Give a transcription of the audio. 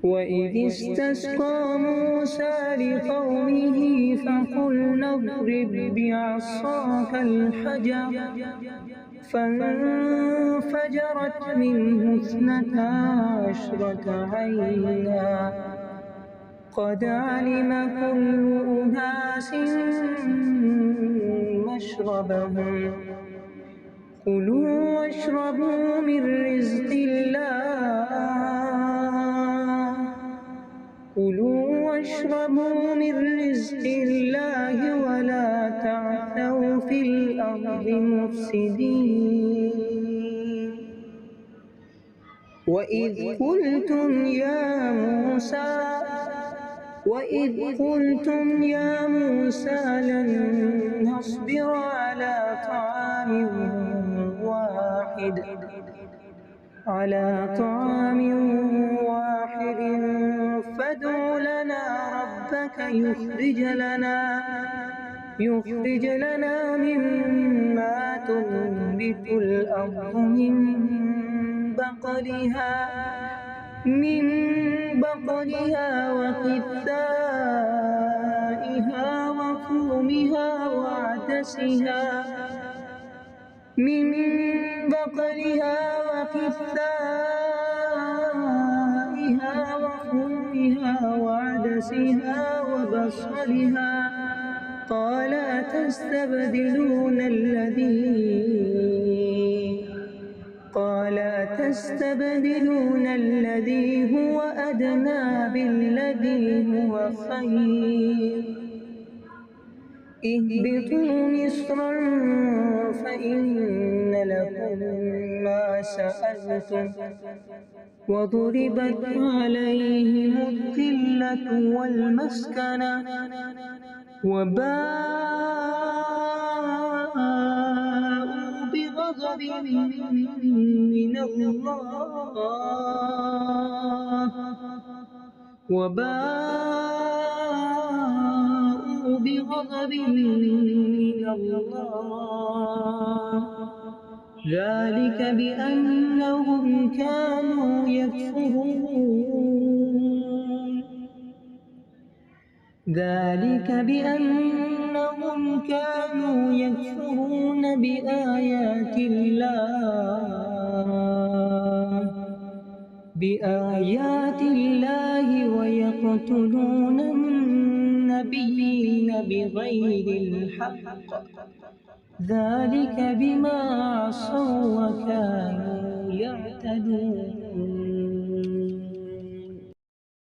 وإذ استسقى موسى لقومه فقلنا اضرب بعصاك الحجر فانفجرت منه 12 عينا قد علم كل أناس مشربهم كلوا واشربوا من رزق الله ولا تعثوا في الأرض مفسدين وإذ قلتم يا موسى لن نصبر على طعام واحد فادع لنا ربك يخرج لنا مما تنبت الأرض من بقلها وقثائها وفومها وعدسها وبصلها قال أتستبدلون الذي هو أدنى بالذي هو خير اهبطوا مصرا فإن لكم ما سألتم وضربت عليهم الذلة والمسكنة وباءوا بغضب من الله ذلك بأنهم كانوا يكفرون بآيات الله ويقتلون النبيين بغير الحق ذلك بما عصوا وكانوا يعتدون